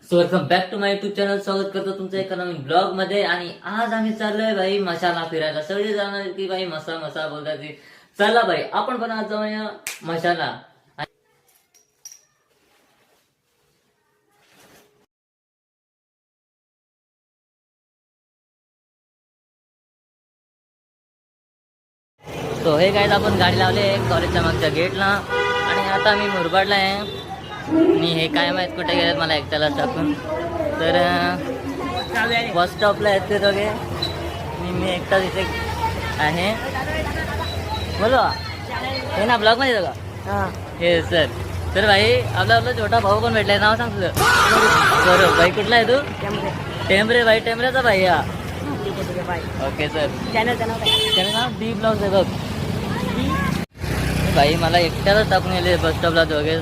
So welcome back to my YouTube channel. स्वागत करतो तुमचं एका नवीन ब्लॉग मध्ये. आणि आज आम्ही चाललोय भाई मशाला फिरायला. सगळे जाणार की भाई मसा मसा बोलतात ती. चला भाई आपण पण आज जाऊया मशाला. तो हे काय आपण गाडी लावले कॉलेजच्या मागच्या गेटला. आणि आता मी मुरबाडला आहे. आणि हे काय माहित कुठे गेलेत मला एकट्याला टाकून. तर बस स्टॉपला आहेत ते दोघे. मी एकटा तिथे आहे. बोलो हे ना ब्लॉग मध्ये का हे सर. तर भाई आपला छोटा भाऊ पण भेटलाय. नाव सांग तुझं. बरोबर भाई कुठला आहे तू? टेंबरे भाई. टेंबरेचा भाई हा. Okay sir. चॅनल नाव डी ब्लॉग आहे बघ. भाई मला एकट्यालाच टाकून गेले बस स्टॉपला दोघे.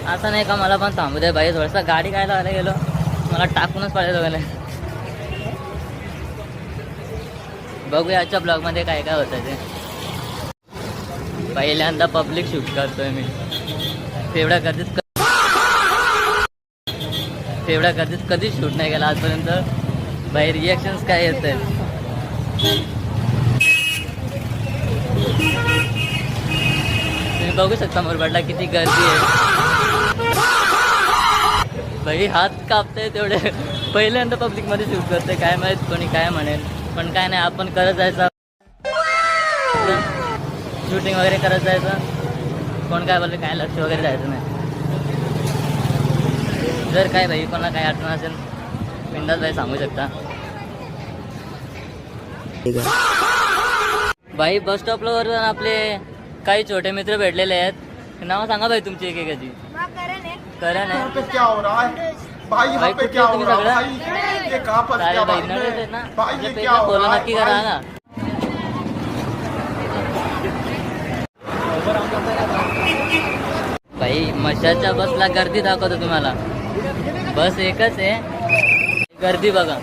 असं नाही का मला पण थांबू दे भाई. थोडासा गाडी काय लावायला गेलो मला टाकूनच पाहिजे दोघांना. बघूया आजच्या ब्लॉग मध्ये काय काय होतं ते. पहिल्यांदा पब्लिक शूट करतोय मी. तेवढ्या गर्दीत कधीच शूट नाही केला आजपर्यंत. भाई रिॲक्शन्स काय येत आहेत. तुम्ही बघू शकता मुरबाडला किती गर्दी आहे. भाई हात कापते तेवढे. पहिल्यांदा पब्लिक मध्ये शूट करते. काय माहित कोणी काय म्हणेल. पण काय नाही आपण करत जायचं. शूटिंग वगैरे करत जायचं. कोण काय बोलले काय लक्ष वगैरे द्यायचं नाही. जर काय भाई कोणाला काय अडचण असेल बिंदास भाई सांगू शकता. भाई बस स्टॉपवर आपले काही छोटे मित्र भेटलेले आहेत. नाव सांगा भाई तुमची एकेकाची. करण आहे. क्या हो रहा है भाई? यहाँ पे क्या हो रहा है भाई? ये कहाँ पर क्या भाई बात नडे है ना भाई? ये क्या हो फॉलो रहा नक्की है करा भाई? ना. भाई मशाच्या बसला गर्दी दाखवतो तुम्हाला. बस एकच आहे. गर्दी बघा.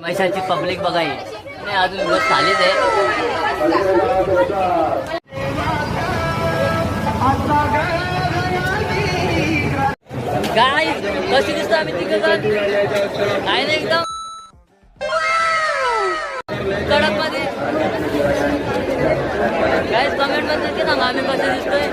मशाची पब्लिक बघा. नाही अजून बस खालीच आहे. काय कशी दिसतो आम्ही तिकडे काय नाही एकदम कडक मध्ये. काय कमेंट मध्ये नक्की सांगा आम्ही कसे दिसतोय.